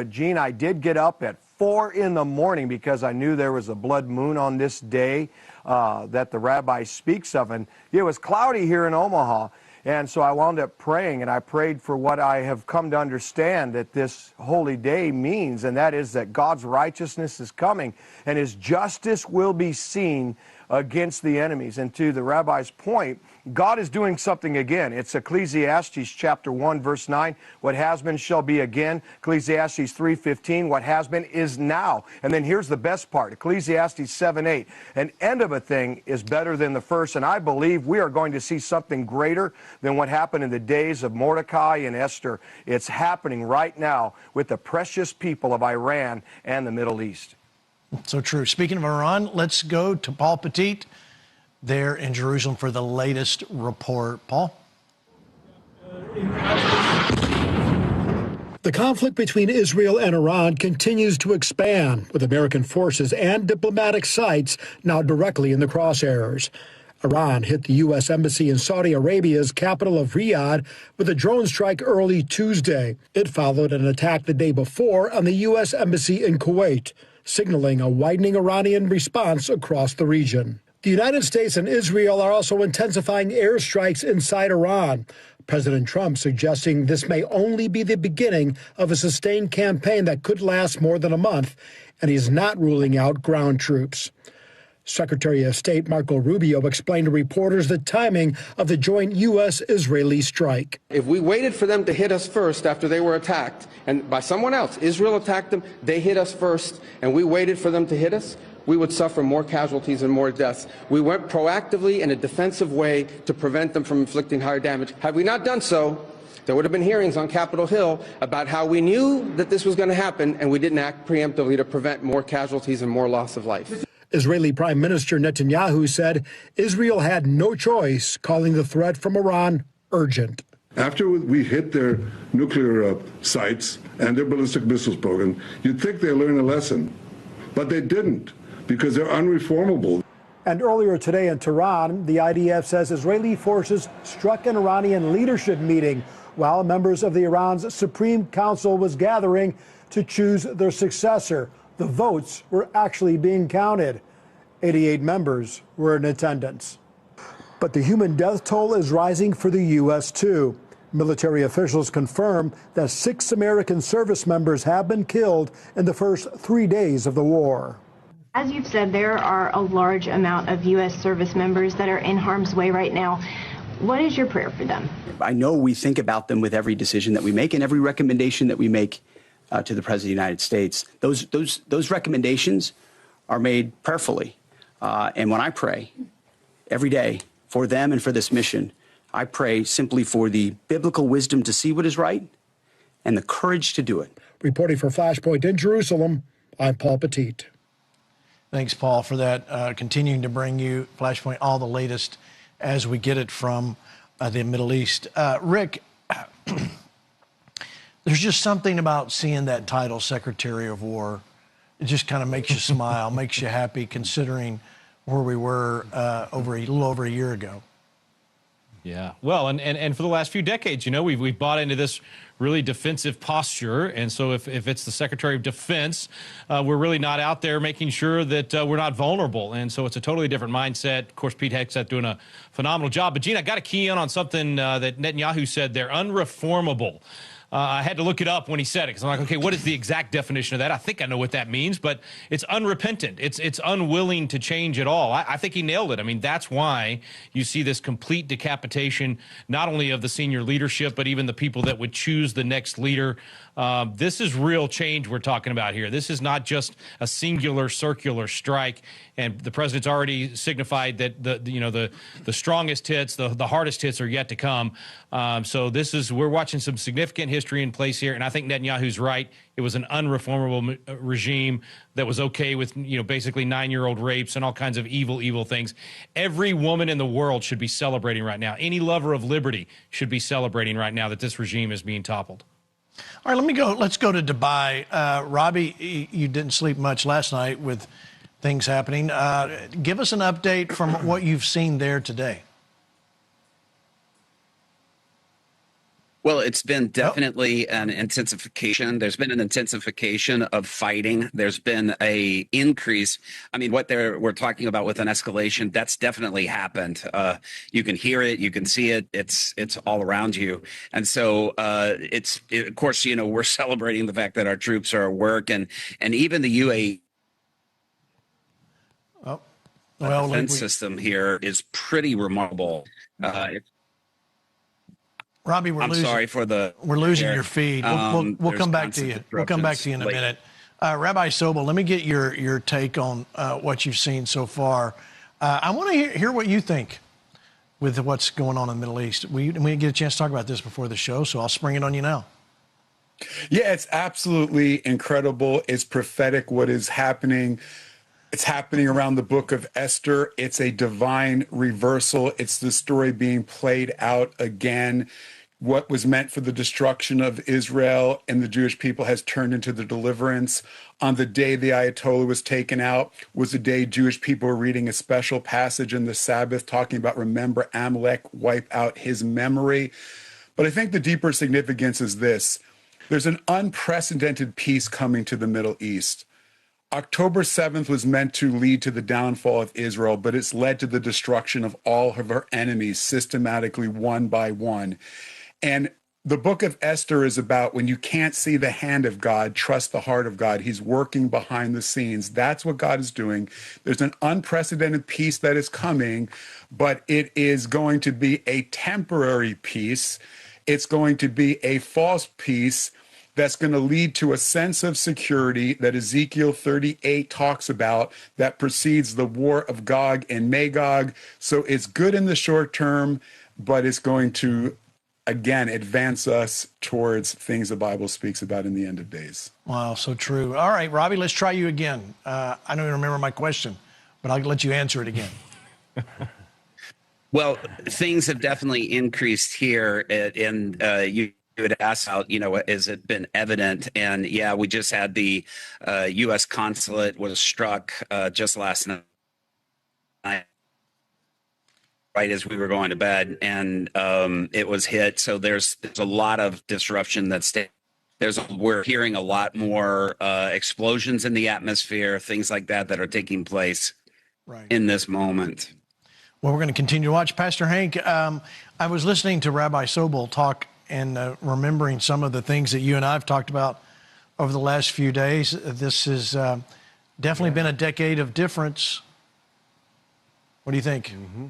But Gene, I did get up at 4 in the morning because I knew there was a blood moon on this day that the rabbi speaks of. And it was cloudy here in Omaha. And so I wound up praying, and I prayed for what I have come to understand that this holy day means, and that is that God's righteousness is coming and his justice will be seen against the enemies. And to the rabbi's point, God is doing something again. It's Ecclesiastes chapter 1, verse 9. What has been shall be again. Ecclesiastes 3:15. What has been is now. And then here's the best part. Ecclesiastes 7:8. An end of a thing is better than the first. And I believe we are going to see something greater than what happened in the days of Mordecai and Esther. It's happening right now with the precious people of Iran and the Middle East. So true. Speaking of Iran, let's go to Paul Petit there in Jerusalem for the latest report. Paul? The conflict between Israel and Iran continues to expand, with American forces and diplomatic sites now directly in the crosshairs. Iran hit the U.S. Embassy in Saudi Arabia's capital of Riyadh with a drone strike early Tuesday. It followed an attack the day before on the U.S. Embassy in Kuwait, signaling a widening Iranian response across the region. The United States and Israel are also intensifying airstrikes inside Iran. President Trump suggesting this may only be the beginning of a sustained campaign that could last more than a month, and he's not ruling out ground troops. Secretary of State Marco Rubio explained to reporters the timing of the joint U.S.-Israeli strike. If we waited for them to hit us first after they were attacked, and by someone else, Israel attacked them, they hit us first, and we waited for them to hit us, we would suffer more casualties and more deaths. We went proactively in a defensive way to prevent them from inflicting higher damage. Had we not done so, there would have been hearings on Capitol Hill about how we knew that this was going to happen, and we didn't act preemptively to prevent more casualties and more loss of life. Israeli Prime Minister Netanyahu said Israel had no choice, calling the threat from Iran urgent. After we hit their nuclear sites and their ballistic missiles program, you'd think they learned a lesson, but they didn't, because they're unreformable. And earlier today in Tehran, the IDF says Israeli forces struck an Iranian leadership meeting while members of Iran's Supreme Council was gathering to choose their successor. The votes were actually being counted. 88 members were in attendance. But the human death toll is rising for the U.S. too. Military officials confirm that 6 American service members have been killed in the first 3 days of the war. As you've said, there are a large amount of U.S. service members that are in harm's way right now. What is your prayer for them? I know we think about them with every decision that we make and every recommendation that we make to the President of the United States. Those recommendations are made prayerfully. And when I pray every day for them and for this mission, I pray simply for the biblical wisdom to see what is right and the courage to do it. Reporting for Flashpoint in Jerusalem, I'm Paul Petit. Thanks, Paul, for that. Continuing to bring you, Flashpoint, all the latest as we get it from the Middle East. Rick, there's just something about seeing that title, Secretary of War. It just kind of makes you smile, makes you happy, considering where we were a little over a year ago. Yeah, well, and for the last few decades, you know, we've bought into this really defensive posture, and so if it's the Secretary of Defense, we're really not out there making sure that we're not vulnerable, and so it's a totally different mindset. Of course, Pete Hegseth doing a phenomenal job. But, Gene, I got to key in on something that Netanyahu said. They're unreformable. I had to look it up when he said it, because I'm like, okay, what is the exact definition of that? I think I know what that means, but it's unrepentant. It's unwilling to change at all. I think he nailed it. I mean, that's why you see this complete decapitation, not only of the senior leadership, but even the people that would choose the next leader. This is real change we're talking about here. This is not just a singular circular strike. And the president's already signified that the strongest hits, the hardest hits are yet to come. So we're watching some significant history in place here. And I think Netanyahu's right. It was an unreformable regime that was okay with, basically 9-year-old rapes and all kinds of evil things. Every woman in the world should be celebrating right now. Any lover of liberty should be celebrating right now that this regime is being toppled. All right, let's go to Dubai. Robbie, you didn't sleep much last night with things happening. Give us an update from what you've seen there today. Well, it's been definitely an intensification. There's been an intensification of fighting. There's been a increase. I mean, what we're talking about with an escalation, that's definitely happened. You can hear it, you can see it. It's all around you. And so of course, you know, we're celebrating the fact that our troops are at work, and even the UAE defense system here is pretty remarkable. Robbie, we're losing your feed. We'll come back to you. We'll come back to you in a minute. Rabbi Sobel, let me get your take on what you've seen so far. I want to hear what you think with what's going on in the Middle East. We didn't get a chance to talk about this before the show, so I'll spring it on you now. Yeah, it's absolutely incredible. It's prophetic what is happening. It's happening around the book of Esther. It's a divine reversal. It's the story being played out again. What was meant for the destruction of Israel and the Jewish people has turned into the deliverance. On the day the Ayatollah was taken out was the day Jewish people were reading a special passage in the Sabbath talking about remember Amalek, wipe out his memory. But I think the deeper significance is this. There's an unprecedented peace coming to the Middle East. October 7th was meant to lead to the downfall of Israel, but it's led to the destruction of all of her enemies systematically one by one. And the book of Esther is about when you can't see the hand of God, trust the heart of God. He's working behind the scenes. That's what God is doing. There's an unprecedented peace that is coming, but it is going to be a temporary peace. It's going to be a false peace that's going to lead to a sense of security that Ezekiel 38 talks about that precedes the war of Gog and Magog. So it's good in the short term, but it's going to, again, advance us towards things the Bible speaks about in the end of days. Wow, so true. All right, Robbie, let's try you again. I don't even remember my question, but I'll let you answer it again. Well, things have definitely increased here, and you would ask how, you know, has it been evident? And yeah, we just had the U.S. consulate was struck just last night, right as we were going to bed, and it was hit. So there's a lot of disruption we're hearing a lot more explosions in the atmosphere, things like that are taking place in this moment. Well, we're going to continue to watch. Pastor Hank, I was listening to Rabbi Sobel talk and remembering some of the things that you and I have talked about over the last few days. This has definitely been a decade of difference. What do you think? Mm-hmm.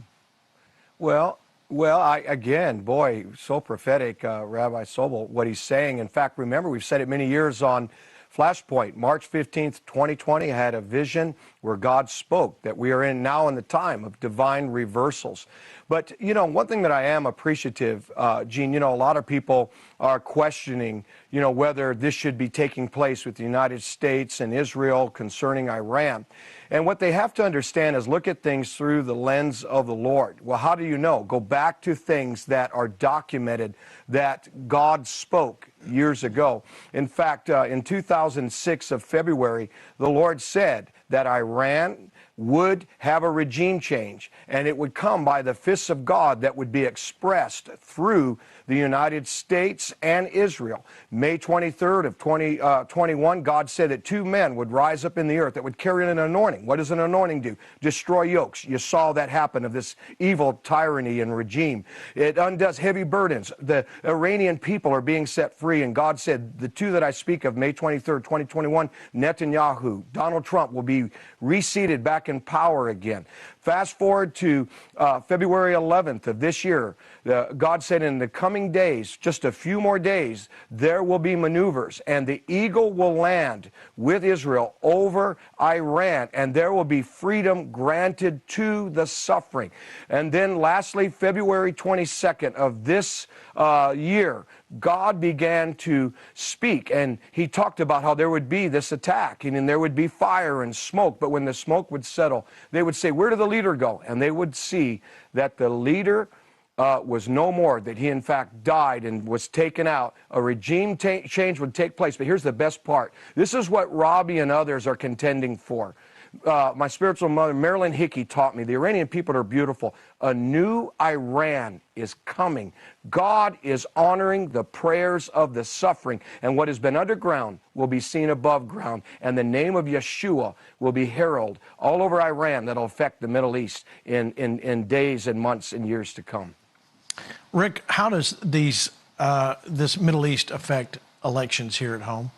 Well, again, boy, so prophetic, Rabbi Sobel, what he's saying. In fact, remember, we've said it many years on Flashpoint. March 15th, 2020, I had a vision where God spoke that we are now in the time of divine reversals. But, you know, one thing that I am appreciative, Gene, you know, a lot of people are questioning, you know, whether this should be taking place with the United States and Israel concerning Iran. And what they have to understand is look at things through the lens of the Lord. Well, how do you know? Go back to things that are documented that God spoke years ago. In fact, in 2006 of February, the Lord said that Iran would have a regime change, and it would come by the fists of God that would be expressed through the United States and Israel. May 23rd of 2021, God said that two men would rise up in the earth that would carry an anointing. What does an anointing do? Destroy yokes. You saw that happen of this evil tyranny and regime. It undoes heavy burdens. The Iranian people are being set free, and God said the two that I speak of, May 23rd, 2021, Netanyahu, Donald Trump will be reseated back in power again. Fast forward to February 11th of this year, God said in the coming days, just a few more days, there will be maneuvers, and the eagle will land with Israel over Iran, and there will be freedom granted to the suffering. And then lastly, February 22nd of this year, God began to speak, and he talked about how there would be this attack, and there would be fire and smoke, but when the smoke would settle, they would say, where did the leader go? And they would see that the leader was no more, that he in fact died and was taken out. A regime change would take place, but here's the best part. This is what Robbie and others are contending for. My spiritual mother, Marilyn Hickey, taught me the Iranian people are beautiful. A new Iran is coming. God is honoring the prayers of the suffering, and what has been underground will be seen above ground, and the name of Yeshua will be heralded all over Iran. That'll affect the Middle East in days and months and years to come. Rick, how does this Middle East affect elections here at home?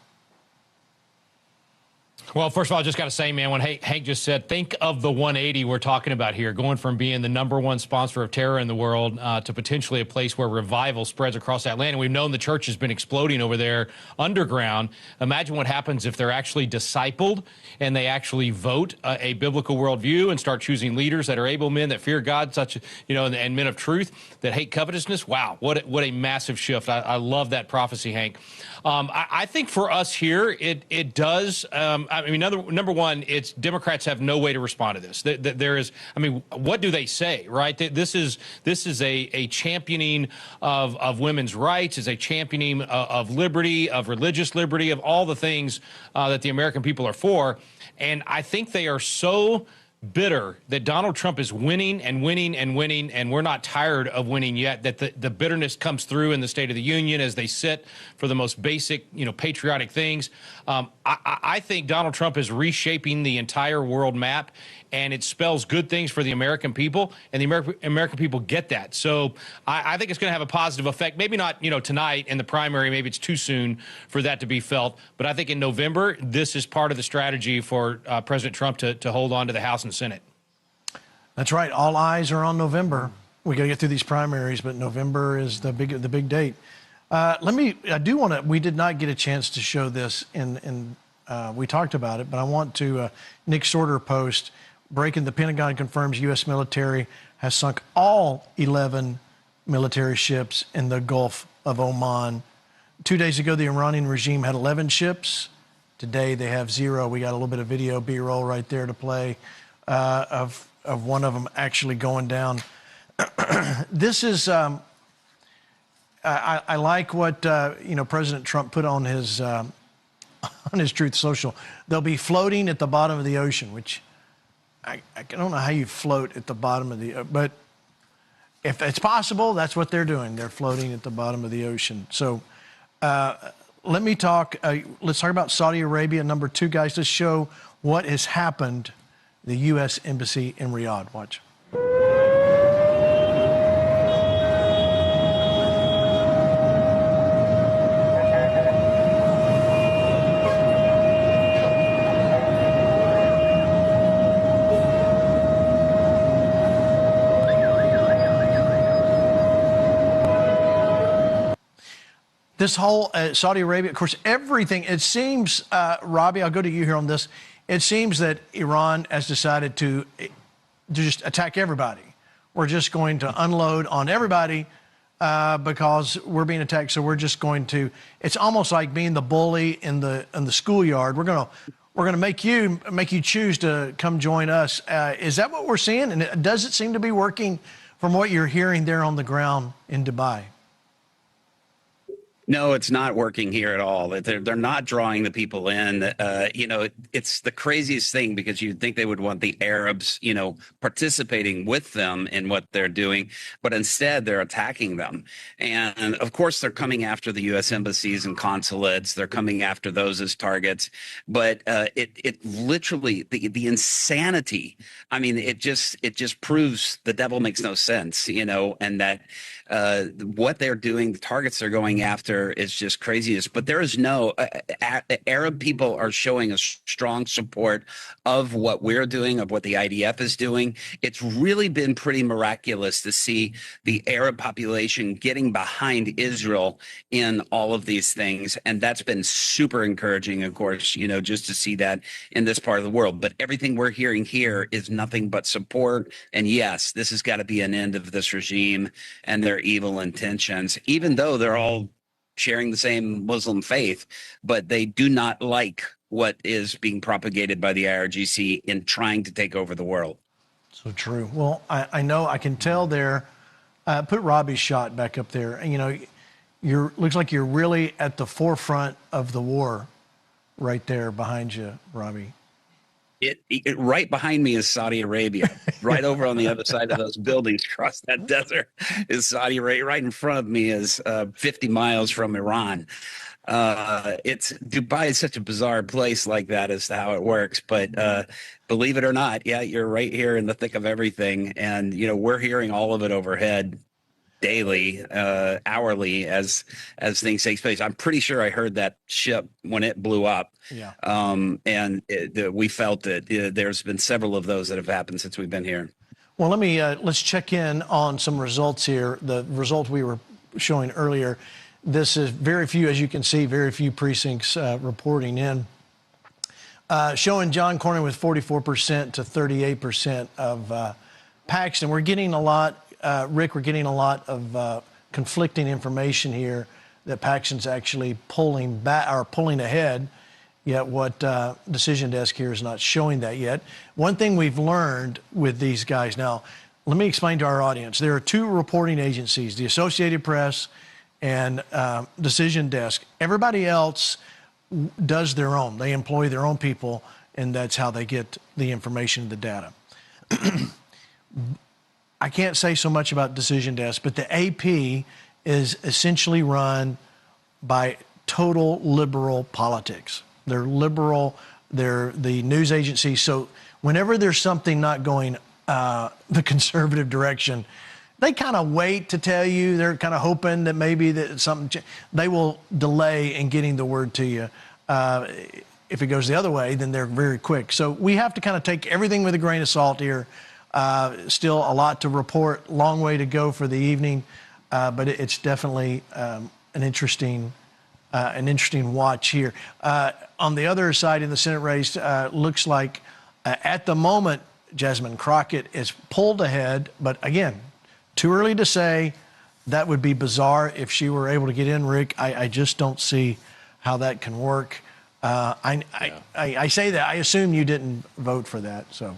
Well, first of all, I just got to say, man, when Hank just said, think of the 180 we're talking about here, going from being the #1 sponsor of terror in the world to potentially a place where revival spreads across that land. And we've known the church has been exploding over there underground. Imagine what happens if they're actually discipled and they actually vote a biblical worldview and start choosing leaders that are able men that fear God, such, and men of truth that hate covetousness. Wow, what a massive shift. I love that prophecy, Hank. I think for us here, it does. I mean, number one, it's Democrats have no way to respond to this. There is, I mean, what do they say, right? This is a championing of women's rights, is a championing of liberty, of religious liberty, of all the things that the American people are for. And I think they are so bitter that Donald Trump is winning and winning and winning, and we're not tired of winning yet, that the bitterness comes through in the State of the Union as they sit for the most basic, patriotic things. I think Donald Trump is reshaping the entire world map, and it spells good things for the American people, and the American people get that. So I think it's going to have a positive effect. Maybe not, tonight in the primary. Maybe it's too soon for that to be felt. But I think in November, this is part of the strategy for President Trump to hold on to the House and Senate. That's right. All eyes are on November. We got to get through these primaries, but November is the big date. We did not get a chance to show this we talked about it, but I want to, Nick Sorter post, breaking the Pentagon confirms U.S. military has sunk all 11 military ships in the Gulf of Oman. 2 days ago, the Iranian regime had 11 ships. Today, they have 0. We got a little bit of video B-roll right there to play of one of them actually going down. This is, I like what, President Trump put on his Truth Social. They'll be floating at the bottom of the ocean, which I don't know how you float at the bottom of the, but if it's possible, that's what they're doing. They're floating at the bottom of the ocean. So let's talk about Saudi Arabia. Number 2, guys, to show what has happened, the U.S. Embassy in Riyadh. Watch. This whole Saudi Arabia, of course, everything, it seems, Robbie, I'll go to you here on this. It seems that Iran has decided to just attack everybody. We're just going to unload on everybody because we're being attacked. So we're just going to, it's almost like being the bully in the schoolyard. We're going to make you choose to come join us. Is that what we're seeing? And does it seem to be working from what you're hearing there on the ground in Dubai? No, it's not working here at all. They're not drawing the people in. It's the craziest thing because you'd think they would want the Arabs, participating with them in what they're doing, but instead they're attacking them. And of course, they're coming after the U.S. embassies and consulates. They're coming after those as targets. But it literally the insanity. I mean, it just proves the devil makes no sense, and that what they're doing, the targets they're going after, is just craziness. But there is no Arab people are showing a strong support of what we're doing, of what the IDF is doing. It's really been pretty miraculous to see the Arab population getting behind Israel in all of these things. And that's been super encouraging, of course, just to see that in this part of the world. But everything we're hearing here is nothing but support. And yes, this has got to be an end of this regime and their evil intentions, even though they're all sharing the same Muslim faith, but they do not like what is being propagated by the IRGC in trying to take over the world. So true. Well, I know, I can tell there, put Robbie's shot back up there. And, looks like you're really at the forefront of the war right there behind you, Robbie. It right behind me is Saudi Arabia. Right over on the other side of those buildings across that desert is Saudi Arabia. Right in front of me is 50 miles from Iran. Dubai is such a bizarre place like that as to how it works. But believe it or not, yeah, you're right here in the thick of everything. And, we're hearing all of it overhead daily, hourly as things take place. I'm pretty sure I heard that ship when it blew up. Yeah. And we felt that there's been several of those that have happened since we've been here. Well, let's check in on some results here. The result we were showing earlier. This is very few, as you can see, very few precincts reporting in. Showing John Cornyn with 44% to 38% of Paxton. We're getting a lot. Rick, we're getting a lot of conflicting information here that Paxton's actually pulling back or pulling ahead, yet what Decision Desk here is not showing that yet. One thing we've learned with these guys now, let me explain to our audience. There are two reporting agencies, the Associated Press and Decision Desk. Everybody else does their own. They employ their own people, and that's how they get the information, the data. I can't say so much about Decision Desk, but the AP is essentially run by total liberal politics. They're liberal. They're the news agency. So whenever there's something not going the conservative direction, they kind of wait to tell you. They're kind of hoping that maybe that something. They will delay in getting the word to you. If it goes the other way, then they're very quick. So we have to kind of take everything with a grain of salt here. Still a lot to report, long way to go for the evening, but it's definitely an interesting watch here. On the other side in the Senate race, looks like at the moment, Jasmine Crockett is pulled ahead, but again, too early to say. That would be bizarre if she were able to get in, Rick. I just don't see how that can work. I say that. I assume you didn't vote for that, so.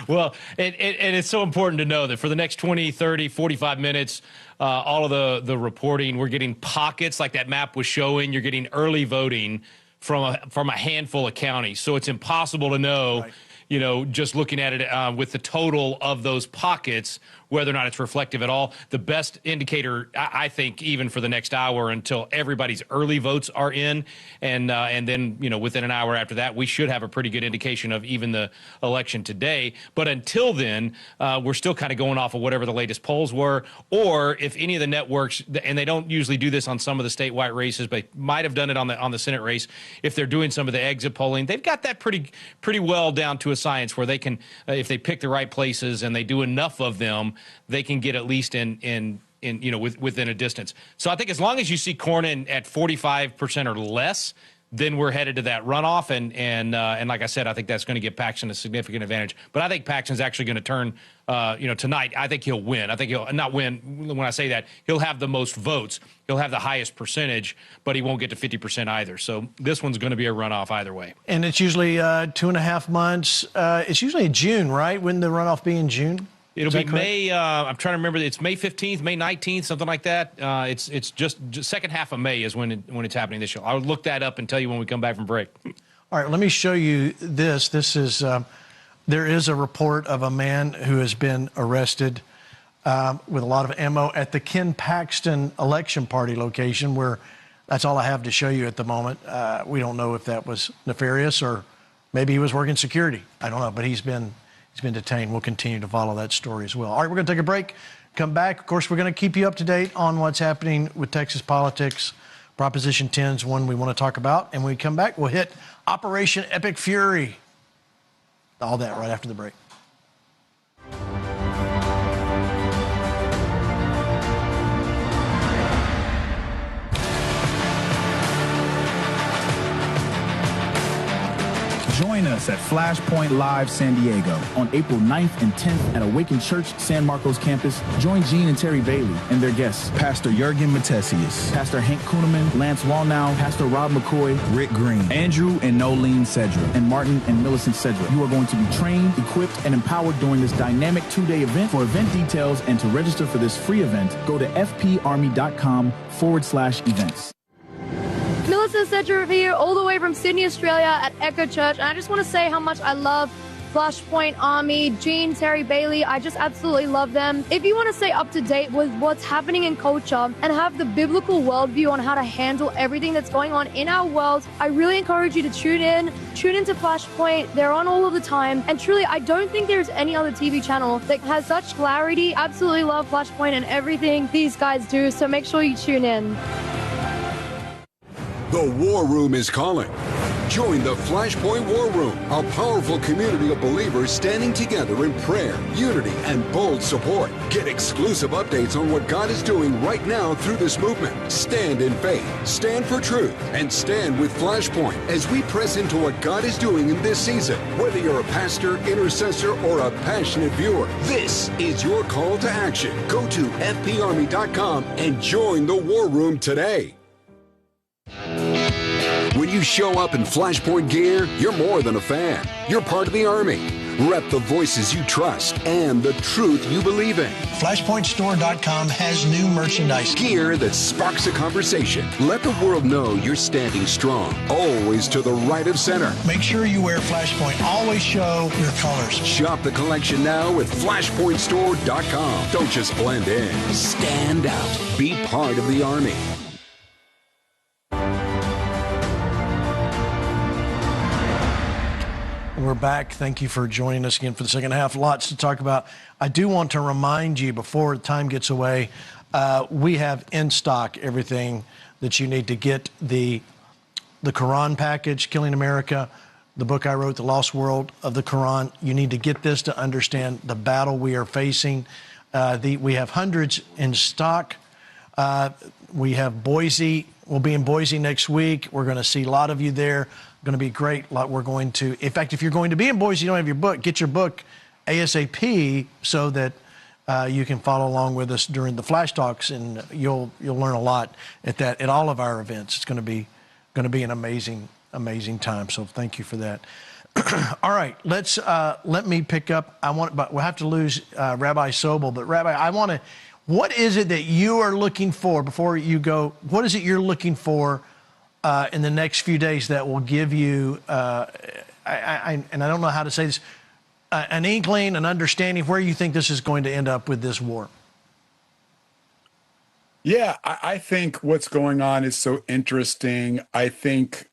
Well, and it's so important to know that for the next 20, 30, 45 minutes, all of the reporting, we're getting pockets like that map was showing. You're getting early voting from a handful of counties. So it's impossible to know, right, just looking at it with the total of those pockets, whether or not it's reflective at all. The best indicator, I think, even for the next hour until everybody's early votes are in, and then, within an hour after that, we should have a pretty good indication of even the election today. But until then, we're still kind of going off of whatever the latest polls were, or if any of the networks, and they don't usually do this on some of the statewide races, but might have done it on the Senate race, if they're doing some of the exit polling, they've got that pretty well down to a science where they can, if they pick the right places and they do enough of them, they can get at least in within a distance. So I think as long as you see Cornyn at 45% or less, then we're headed to that runoff. And like I said, I think that's going to give Paxton a significant advantage. But I think Paxton's actually going to turn, tonight. I think he'll win. I think he'll not win. When I say that, he'll have the most votes. He'll have the highest percentage, but he won't get to 50% either. So this one's going to be a runoff either way. And it's usually 2.5 months. It's usually June, right? Wouldn't the runoff be in June? It'll be May. I'm trying to remember. It's May 15th, May 19th, something like that. It's just second half of May is when it's happening this year. I'll look that up and tell you when we come back from break. All right, let me show you this. This is there is a report of a man who has been arrested with a lot of ammo at the Ken Paxton election party location, where that's all I have to show you at the moment. We don't know if that was nefarious or maybe he was working security. I don't know, but he's been detained. We'll continue to follow that story as well. All right, we're going to take a break. Come back. Of course, we're going to keep you up to date on what's happening with Texas politics. Proposition 10 is one we want to talk about. And when we come back, we'll hit Operation Epic Fury. All that right after the break. Join us at Flashpoint Live San Diego on April 9th and 10th at Awakened Church San Marcos campus. Join Gene and Terry Bailey and their guests, Pastor Jurgen Matthesius, Pastor Hank Kunneman, Lance Wallnow, Pastor Rob McCoy, Rick Green, Andrew and Nolene Cedra, and Martin and Millicent Cedra. You are going to be trained, equipped, and empowered during this dynamic 2-day event. For event details and to register for this free event, go to fparmy.com/events. Melissa's Sedger here, all the way from Sydney, Australia at Echo Church. And I just want to say how much I love Flashpoint Army, Gene, Terry Bailey. I just absolutely love them. If you want to stay up to date with what's happening in culture and have the biblical worldview on how to handle everything that's going on in our world, I really encourage you to tune into Flashpoint. They're on all of the time. And truly, I don't think there's any other TV channel that has such clarity. Absolutely love Flashpoint and everything these guys do. So make sure you tune in. The War Room is calling. Join the Flashpoint War Room, a powerful community of believers standing together in prayer, unity, and bold support. Get exclusive updates on what God is doing right now through this movement. Stand in faith, stand for truth, and stand with Flashpoint as we press into what God is doing in this season. Whether you're a pastor, intercessor, or a passionate viewer, this is your call to action. Go to fparmy.com and join the War Room today. When you show up in Flashpoint gear, you're more than a fan. You're part of the Army. Rep the voices you trust and the truth you believe in. FlashpointStore.com has new merchandise. Gear that sparks a conversation. Let the world know you're standing strong, always to the right of center. Make sure you wear Flashpoint. Always show your colors. Shop the collection now with FlashpointStore.com. Don't just blend in. Stand out. Be part of the Army. We're back. Thank you for joining us again for the second half. Lots to talk about. I do want to remind you before time gets away, we have in stock everything that you need to get the Quran package, Killing America, the book I wrote, The Lost World of the Quran. You need to get this to understand the battle we are facing. We have hundreds in stock. We have Boise. We'll be in Boise next week. We're going to see a lot of you there. Going to be great. We're going to, in fact, if you're going to be in Boise, you don't have your book, get your book ASAP so that you can follow along with us during the flash talks, and you'll learn a lot at all of our events. It's going to be an amazing time. So thank you for that. All right, let me pick up. But we'll have to lose Rabbi Sobel. But Rabbi, what is it that you are looking for before you go? What is it you're looking for in the next few days that will give you, and I don't know how to say this, an inkling, an understanding of where you think this is going to end up with this war? Yeah, I think what's going on is so interesting. I think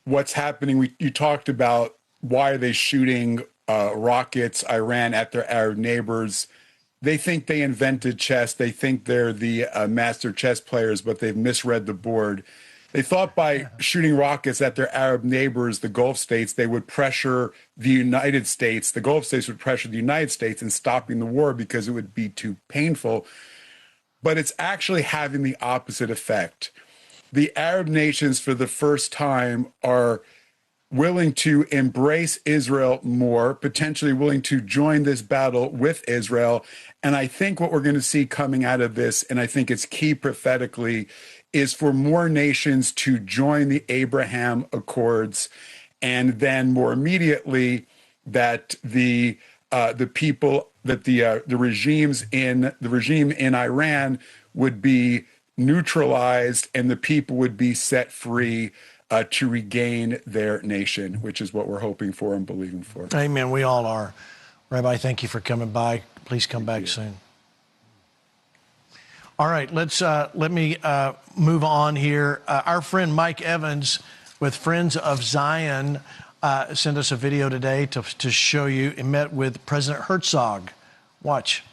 what's happening, you talked about why are they shooting rockets, Iran, at their Arab neighbors. They think they invented chess. They think they're the master chess players, but they've misread the board. They thought by shooting rockets at their Arab neighbors, the Gulf states, they would pressure the United States. The Gulf states would pressure the United States in stopping the war because it would be too painful. But it's actually having the opposite effect. The Arab nations, for the first time, are willing to embrace Israel more, potentially willing to join this battle with Israel. And I think what we're going to see coming out of this, and I think it's key prophetically, is for more nations to join the Abraham Accords, and then more immediately that the regime in Iran would be neutralized and the people would be set free to regain their nation, which is what we're hoping for and believing for. Amen. We all are. Rabbi, thank you for coming by. Please come back soon. All right, let me move on here. Our friend Mike Evans with Friends of Zion sent us a video today to show you. He met with President Herzog. Watch.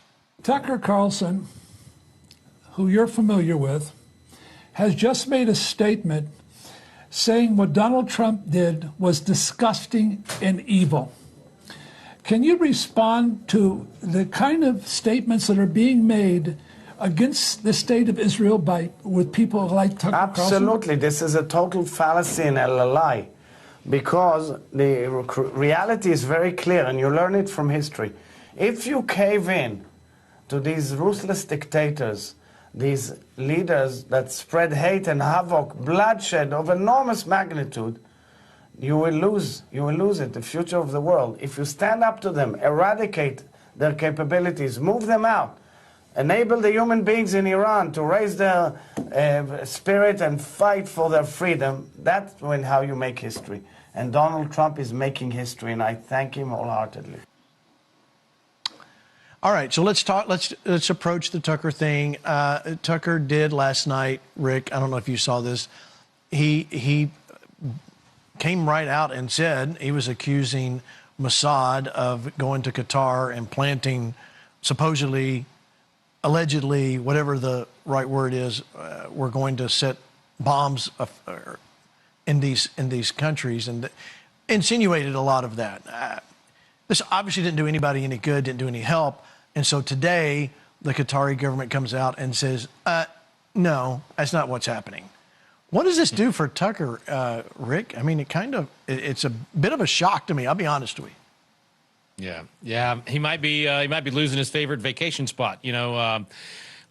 Tucker Carlson, who you're familiar with, has just made a statement saying what Donald Trump did was disgusting and evil. Can you respond to the kind of statements that are being made against the state of Israel with people like Tucker Carlson? Absolutely. This is a total fallacy and a lie, because the reality is very clear, and you learn it from history. If you cave in to these ruthless dictators, these leaders that spread hate and havoc, bloodshed of enormous magnitude, you will lose it, the future of the world. If you stand up to them, eradicate their capabilities, move them out, Enable the human beings in Iran to raise their spirit and fight for their freedom. That's how you make history. And Donald Trump is making history, and I thank him wholeheartedly. All right, so let's talk. Let's approach the Tucker thing. Tucker did last night, Rick. I don't know if you saw this. He came right out and said he was accusing Mossad of going to Qatar and planting, supposedly, allegedly, whatever the right word is, we're going to set bombs in these countries, and insinuated a lot of that. This obviously didn't do anybody any good, didn't do any help. And so today, the Qatari government comes out and says, no, that's not what's happening. What does this do for Tucker, Rick? I mean, it's a bit of a shock to me. I'll be honest with you. Yeah. He might be losing his favorite vacation spot. You know,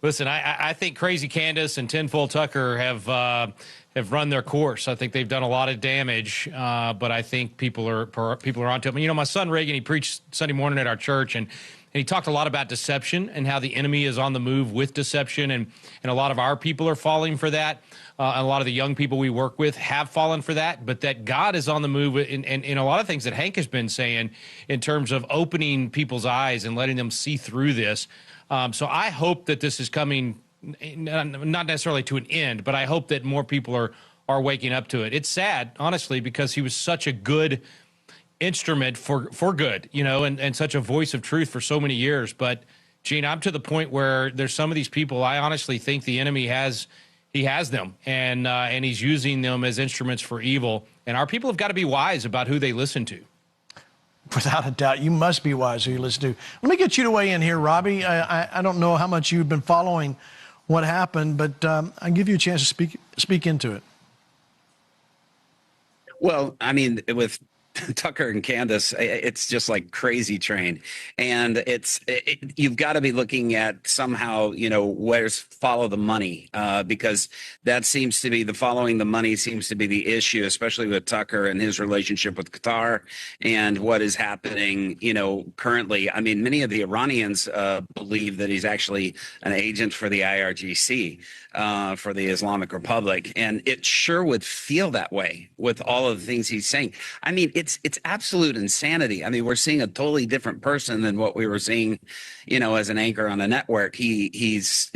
listen, I think Crazy Candace and Tenfold Tucker have run their course. I think they've done a lot of damage, but I think people are onto them. You know, my son Reagan, he preached Sunday morning at our church, and he talked a lot about deception and how the enemy is on the move with deception, and a lot of our people are falling for that. A lot of the young people we work with have fallen for that, but that God is on the move in a lot of things that Hank has been saying in terms of opening people's eyes and letting them see through this. So I hope that this is coming, not necessarily to an end, but I hope that more people are waking up to it. It's sad, honestly, because he was such a good instrument for good, you know, and such a voice of truth for so many years. But, Gene, I'm to the point where there's some of these people, I honestly think the enemy has them, and he's using them as instruments for evil. And our people have got to be wise about who they listen to. Without a doubt, you must be wise who you listen to. Let me get you to weigh in here, Robbie. I don't know how much you've been following what happened, but I'll give you a chance to speak into it. Well, I mean, with Tucker and Candace, it's just like crazy train. And you've got to be looking at somehow, you know, where's follow the money, because that seems to be following the money seems to be the issue, especially with Tucker and his relationship with Qatar and what is happening, you know, currently. I mean, many of the Iranians believe that he's actually an agent for the IRGC, for the Islamic Republic. And it sure would feel that way with all of the things he's saying. I mean, it's absolute insanity. I mean, we're seeing a totally different person than what we were seeing, you know, as an anchor on a network. It's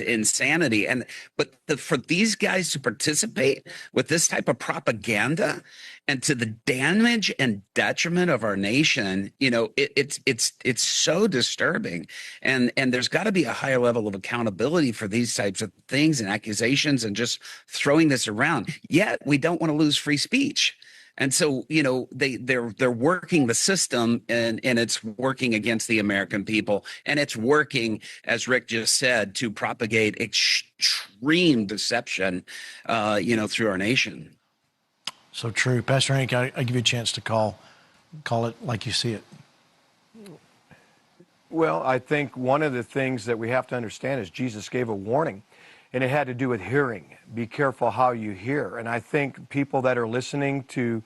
insanity. But for these guys to participate with this type of propaganda and to the damage and detriment of our nation, you know, it's so disturbing. And there's got to be a higher level of accountability for these types of things and accusations and just throwing this around. Yet we don't want to lose free speech. And so, you know, they're working the system, and it's working against the American people, and it's working, as Rick just said, to propagate extreme deception, you know, through our nation. So true. Pastor Hank, I give you a chance to call it like you see it. Well, I think one of the things that we have to understand is Jesus gave a warning, and it had to do with hearing. Be careful how you hear. And I think people that are listening to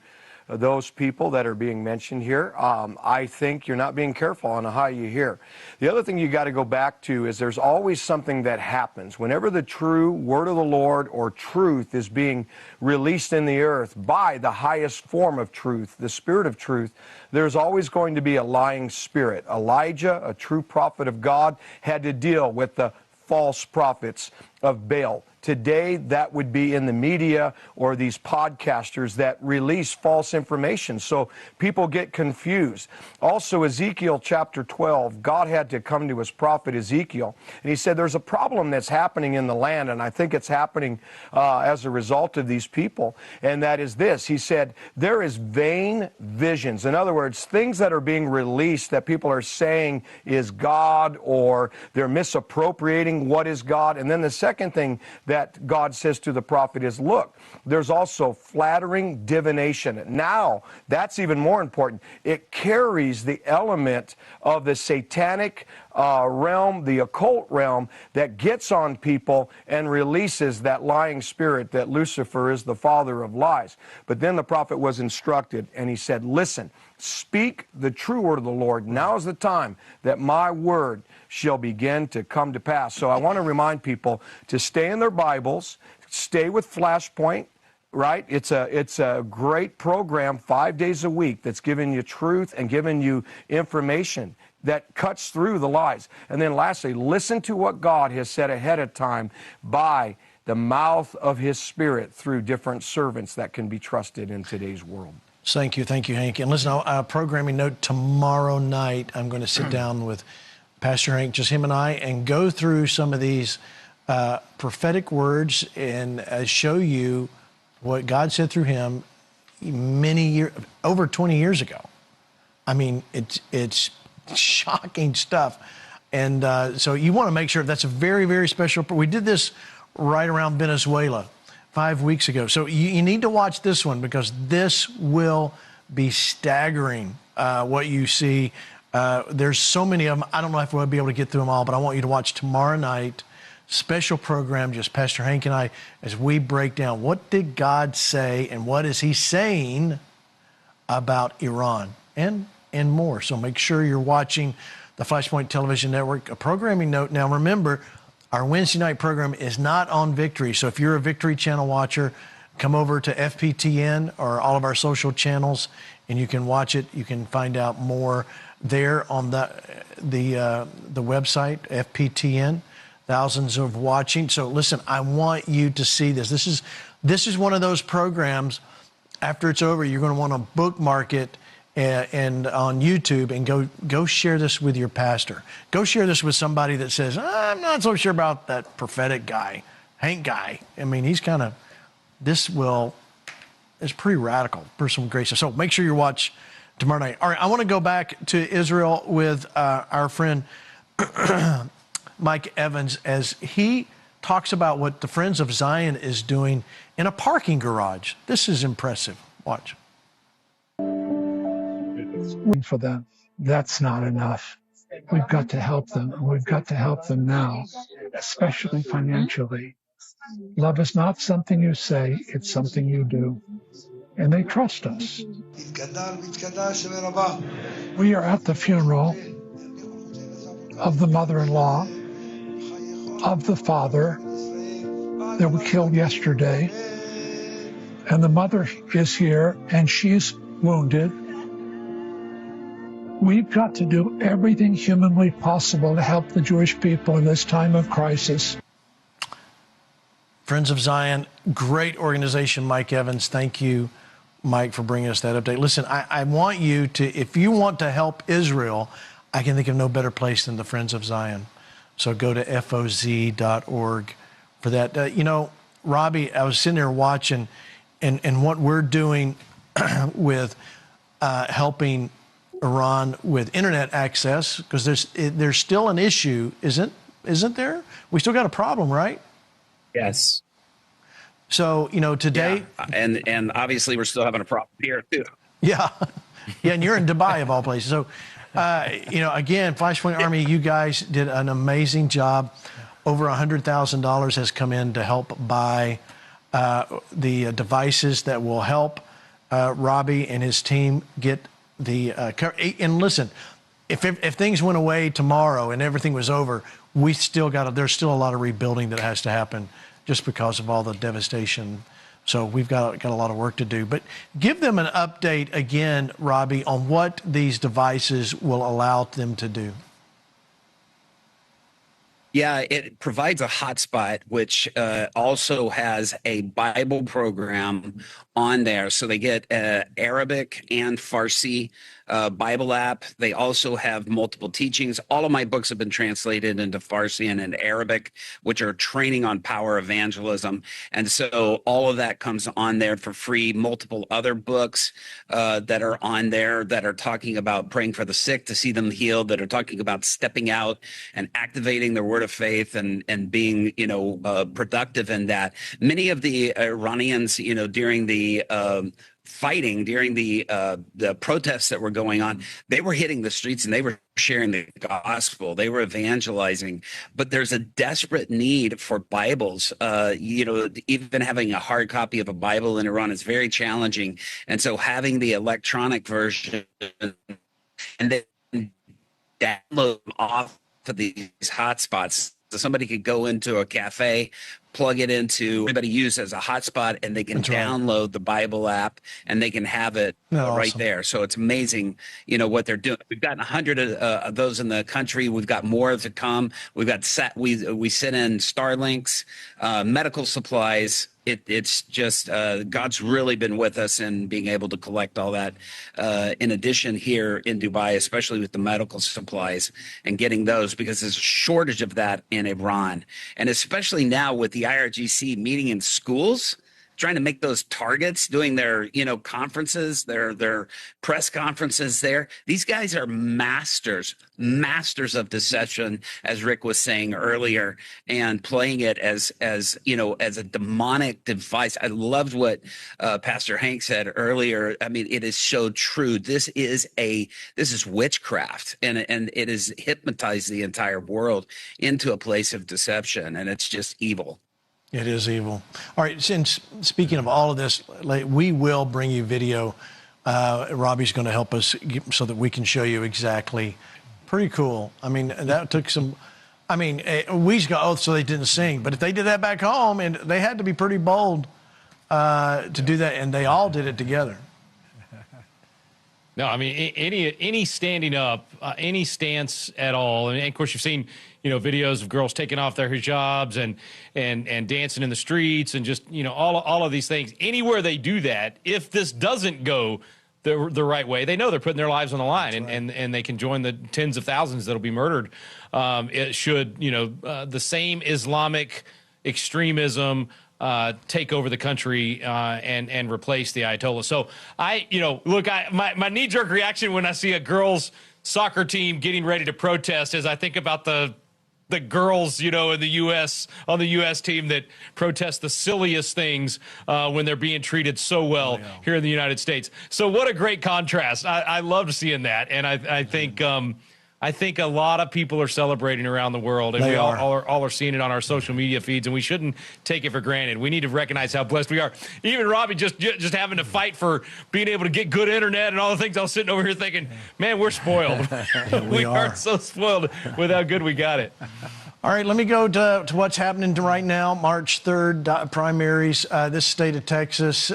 those people that are being mentioned here, I think you're not being careful on how you hear. The other thing you got to go back to is there's always something that happens. Whenever the true word of the Lord or truth is being released in the earth by the highest form of truth, the Spirit of truth, there's always going to be a lying spirit. Elijah, a true prophet of God, had to deal with the false prophets of Baal. Today, that would be in the media or these podcasters that release false information. So people get confused. Also, Ezekiel chapter 12, God had to come to his prophet Ezekiel, and he said there's a problem that's happening in the land, and I think it's happening as a result of these people, and that is this. He said, there is vain visions. In other words, things that are being released that people are saying is God, or they're misappropriating what is God. And then the second thing that God says to the prophet is, look, there's also flattering divination. Now, that's even more important. It carries the element of the satanic realm, the occult realm, that gets on people and releases that lying spirit that Lucifer is the father of lies. But then the prophet was instructed, and he said, listen, speak the true word of the Lord. Now is the time that my word shall begin to come to pass. So I want to remind people to stay in their Bibles, stay with Flashpoint. Right? It's a great program 5 days a week that's giving you truth and giving you information that cuts through the lies. And then lastly, listen to what God has said ahead of time by the mouth of his Spirit through different servants that can be trusted in today's world. Thank you, Hank. And listen, a programming note, tomorrow night I'm going to sit down with Pastor Hank, just him and I, and go through some of these prophetic words and show you what God said through him over 20 years ago. I mean, it's shocking stuff. And so you want to make sure that's a very, very special. We did this right around Venezuela 5 weeks ago. So you need to watch this one, because this will be staggering, what you see. There's so many of them. I don't know if we'll be able to get through them all, but I want you to watch tomorrow night. Special program, just Pastor Hank and I, as we break down what did God say and what is he saying about Iran and more. So make sure you're watching the Flashpoint Television Network. A programming note, now remember, our Wednesday night program is not on Victory. So if you're a Victory Channel watcher, come over to FPTN or all of our social channels and you can watch it. You can find out more there on the website, FPTN. Thousands of watching. So listen, I want you to see this. This is one of those programs, after it's over, you're going to want to bookmark it and on YouTube and go share this with your pastor. Go share this with somebody that says, I'm not so sure about that prophetic guy, Hank guy. I mean, he's kind of, it's pretty radical, personal grace. So make sure you watch tomorrow night. All right, I want to go back to Israel with our friend Mike Evans, as he talks about what the Friends of Zion is doing in a parking garage. This is impressive. Watch. For them, that's not enough. We've got to help them, and we've got to help them now, especially financially. Love is not something you say, it's something you do. And they trust us. We are at the funeral of the mother-in-law of the father that we killed yesterday. And the mother is here, and she's wounded. We've got to do everything humanly possible to help the Jewish people in this time of crisis. Friends of Zion, great organization, Mike Evans. Thank you, Mike, for bringing us that update. Listen, I want you to, if you want to help Israel, I can think of no better place than the Friends of Zion. So go to FOZ.org for that. Robbie, I was sitting there watching and what we're doing with helping Iran with internet access, because there's still an issue, isn't there? We still got a problem, right? Yes. So, today... Yeah. And obviously we're still having a problem here, too. Yeah. Yeah, and you're in Dubai, of all places. So, again, Flashpoint Army, you guys did an amazing job. Over $100,000 has come in to help buy the devices that will help Robbie and his team get the... and listen, if things went away tomorrow and everything was over, there's still a lot of rebuilding that has to happen just because of all the devastation. So we've got a lot of work to do. But give them an update again, Robbie, on what these devices will allow them to do. Yeah, it provides a hotspot, which also has a Bible program on there. So they get Arabic and Farsi Bible app. They also have multiple teachings. All of my books have been translated into Farsi and in Arabic, which are training on power evangelism. And so all of that comes on there for free. Multiple other books that are on there that are talking about praying for the sick to see them healed, that are talking about stepping out and activating their word of faith and being, productive in that. Many of the Iranians, during the fighting during the protests that were going on. They were hitting the streets and they were sharing the gospel. They were evangelizing. But there's a desperate need for Bibles. Even having a hard copy of a Bible in Iran is very challenging. And so having the electronic version and then download them off of these hotspots, so somebody could go into a cafe, plug it into everybody use as a hotspot, and they can download the Bible app and they can have it right there. So it's amazing, what they're doing. We've got 100 of those in the country. We've got more to come. We've got we sent in Starlinks, medical supplies. It's just God's really been with us in being able to collect all that. In addition, here in Dubai, especially with the medical supplies and getting those, because there's a shortage of that in Iran, and especially now with the IRGC meeting in schools, trying to make those targets, doing their conferences, their press conferences there. These guys are masters of deception, as Rick was saying earlier, and playing it as a demonic device. I loved what Pastor Hank said earlier. I mean, it is so true. This is witchcraft, and it has hypnotized the entire world into a place of deception, and it's just evil. It is evil. All right, since speaking of all of this, we will bring you video. Robbie's going to help us so that we can show you exactly. Pretty cool. I mean, that took some, we go, so they didn't sing. But if they did that back home, and they had to be pretty bold to do that, and they all did it together. No, I mean, any standing up, any stance at all. And of course, you've seen, videos of girls taking off their hijabs and dancing in the streets and just, all of these things. Anywhere they do that, if this doesn't go the right way, they know they're putting their lives on the line, and they can join the tens of thousands that'll be murdered. It should, the same Islamic extremism take over the country and replace the Ayatollah. So my knee-jerk reaction when I see a girls' soccer team getting ready to protest is I think about the girls, in the U.S., on the U.S. team that protest the silliest things when they're being treated so well here in the United States. So what a great contrast. I loved seeing that, and I think a lot of people are celebrating around the world, and we all are seeing it on our social media feeds, and we shouldn't take it for granted. We need to recognize how blessed we are. Even Robbie just having to fight for being able to get good internet and all the things. I was sitting over here thinking, man, we're spoiled. we are so spoiled with how good we got it. All right, let me go to what's happening right now. March 3rd, primaries. This state of Texas,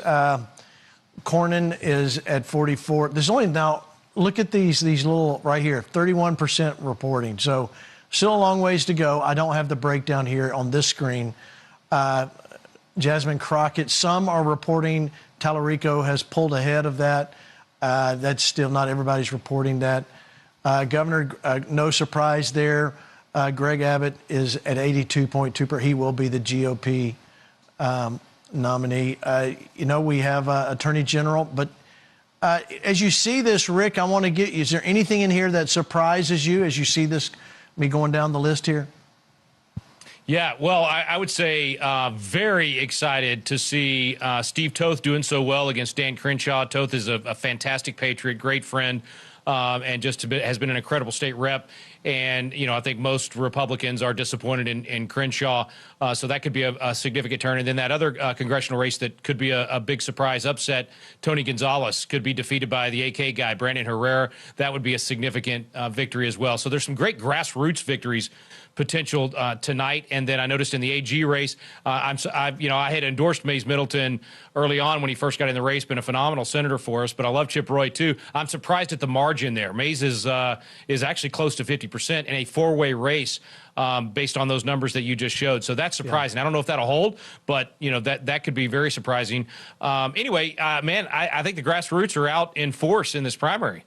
Cornyn is at 44. There's only now... Look at these little right here, 31% reporting. So still a long ways to go. I don't have the breakdown here on this screen. Jasmine Crockett, some are reporting Tallarico has pulled ahead of that. That's still not everybody's reporting that. Governor, no surprise there. Greg Abbott is at 82.2%. He will be the GOP nominee. We have Attorney General, but as you see this, Rick, I want to get you, is there anything in here that surprises you as you see this, me going down the list here? Yeah, well, I would say very excited to see Steve Toth doing so well against Dan Crenshaw. Toth is a fantastic patriot, great friend, and just has been an incredible state rep. And, I think most Republicans are disappointed in Crenshaw. So that could be a significant turn. And then that other congressional race that could be a big surprise upset, Tony Gonzalez could be defeated by the AK guy, Brandon Herrera. That would be a significant victory as well. So there's some great grassroots victories potential tonight. And then I noticed in the AG race, I had endorsed Mays Middleton early on when he first got in the race, been a phenomenal senator for us, but I love Chip Roy too. I'm surprised at the margin there. Mays is actually close to 50% in a four-way race based on those numbers that you just showed. So that's surprising. I don't know if that'll hold, but that could be very surprising. Anyway, man, I think the grassroots are out in force in this primary.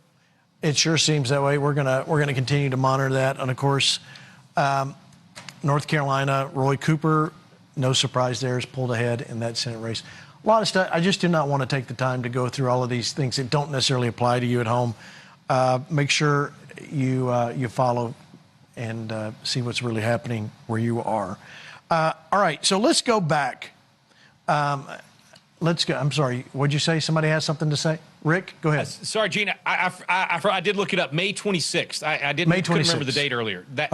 It sure seems that way. We're gonna continue to monitor that, and of course, North Carolina, Roy Cooper, no surprise there, is pulled ahead in that Senate race. A lot of stuff. I just do not want to take the time to go through all of these things that don't necessarily apply to you at home. Make sure you follow and see what's really happening where you are. All right, so let's go back. let's go. I'm sorry. What'd you say? Somebody has something to say? Rick, go ahead. Sorry, Gene. I did look it up. May 26th. I didn't couldn't remember the date earlier. That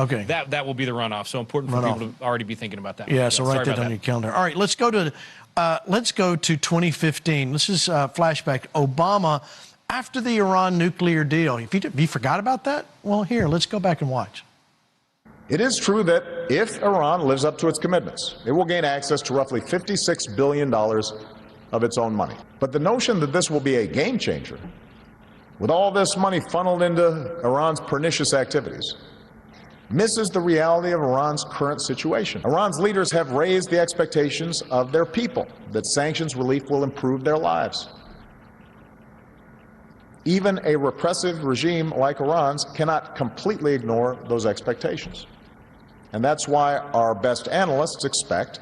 will be the runoff. So important for people to already be thinking about that. Yeah. So write that on your calendar. All right. Let's go to 2015. This is flashback. Obama after the Iran nuclear deal. If you forgot about that, well, here, let's go back and watch. It is true that if Iran lives up to its commitments, it will gain access to roughly $56 billion of its own money. But the notion that this will be a game changer, with all this money funneled into Iran's pernicious activities, misses the reality of Iran's current situation. Iran's leaders have raised the expectations of their people that sanctions relief will improve their lives. Even a repressive regime like Iran's cannot completely ignore those expectations. And that's why our best analysts expect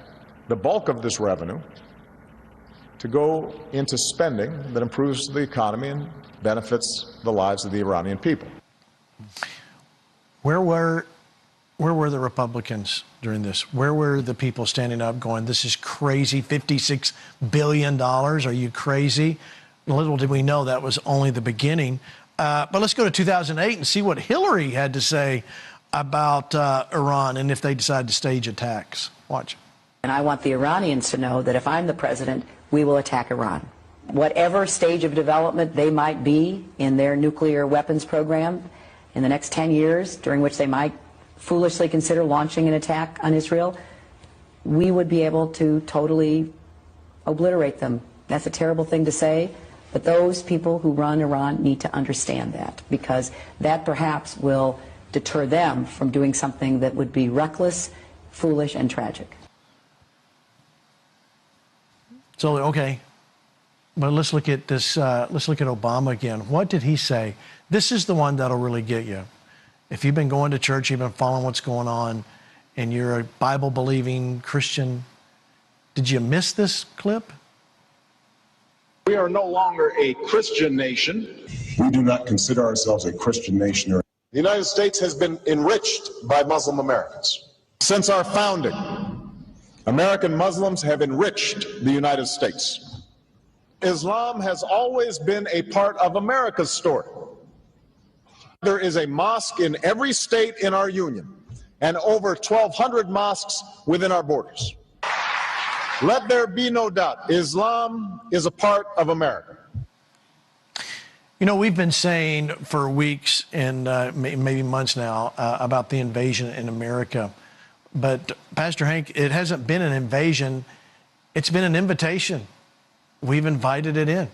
the bulk of this revenue to go into spending that improves the economy and benefits the lives of the Iranian people. Where were the Republicans during this? Where were the people standing up going, this is crazy, $56 billion, are you crazy? Little did we know that was only the beginning. But let's go to 2008 and see what Hillary had to say about Iran and if they decide to stage attacks. Watch. And I want the Iranians to know that if I'm the president, we will attack Iran. Whatever stage of development they might be in their nuclear weapons program in the next 10 years, during which they might foolishly consider launching an attack on Israel, we would be able to totally obliterate them. That's a terrible thing to say, but those people who run Iran need to understand that, because that perhaps will deter them from doing something that would be reckless, foolish, and tragic. So, okay, but let's look at this, let's look at Obama again. What did he say? This is the one that'll really get you. If you've been going to church, you've been following what's going on, and you're a Bible-believing Christian, did you miss this clip? We are no longer a Christian nation. We do not consider ourselves a Christian nation. The United States has been enriched by Muslim Americans. Since our founding, American Muslims have enriched the United States. Islam has always been a part of America's story. There is a mosque in every state in our union and over 1,200 mosques within our borders. Let there be no doubt, Islam is a part of America. You know, we've been saying for weeks and maybe months now about the invasion in America. But, Pastor Hank, it hasn't been an invasion. It's been an invitation. We've invited it in.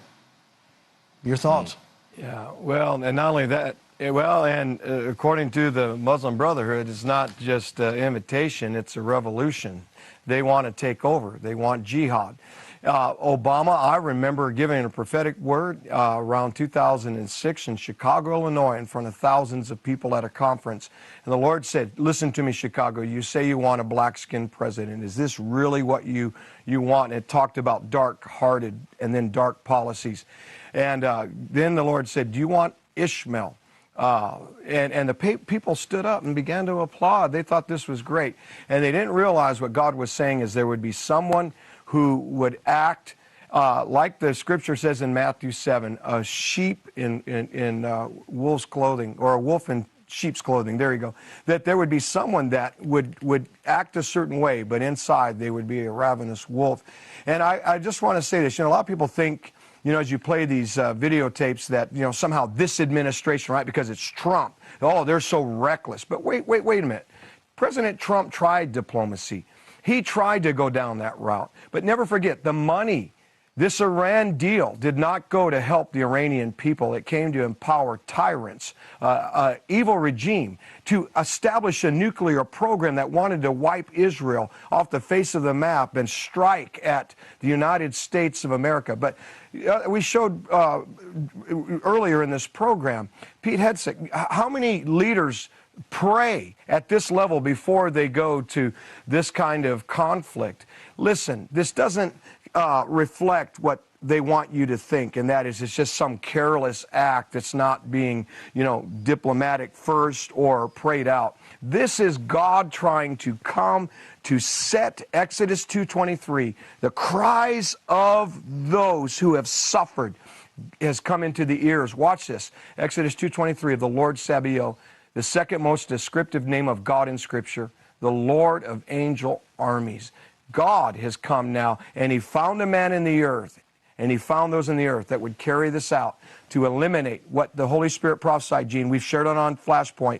Your thoughts? Yeah, well, and not only that, well, and according to the Muslim Brotherhood, it's not just an invitation, it's a revolution. They want to take over. They want jihad. Obama, I remember giving a prophetic word around 2006 in Chicago, Illinois, in front of thousands of people at a conference. And the Lord said, listen to me, Chicago, you say you want a black-skinned president. Is this really what you want? And it talked about dark-hearted and then dark policies. And then the Lord said, do you want Ishmael? And the people stood up and began to applaud. They thought this was great. And they didn't realize what God was saying is there would be someone who would act like the scripture says in Matthew 7, a sheep in wolf's clothing, or a wolf in sheep's clothing, there you go, that there would be someone that would act a certain way, but inside they would be a ravenous wolf. And I just want to say this, you know, a lot of people think, you know, as you play these videotapes that, you know, somehow this administration, right, because it's Trump, oh, they're so reckless. But wait a minute. President Trump tried diplomacy. He tried to go down that route. But never forget, the money, this Iran deal did not go to help the Iranian people. It came to empower tyrants, an evil regime, to establish a nuclear program that wanted to wipe Israel off the face of the map and strike at the United States of America. But we showed earlier in this program, Pete Hegseth, how many leaders pray at this level before they go to this kind of conflict? Listen, this doesn't reflect what they want you to think, and that is it's just some careless act that's not being, diplomatic first or prayed out. This is God trying to come to set Exodus 2:23, the cries of those who have suffered has come into the ears. Watch this. Exodus 2:23 of the Lord Sabaoth, the second most descriptive name of God in Scripture, the Lord of angel armies. God has come now, and he found a man in the earth, and he found those in the earth that would carry this out to eliminate what the Holy Spirit prophesied, Gene. We've shared it on Flashpoint.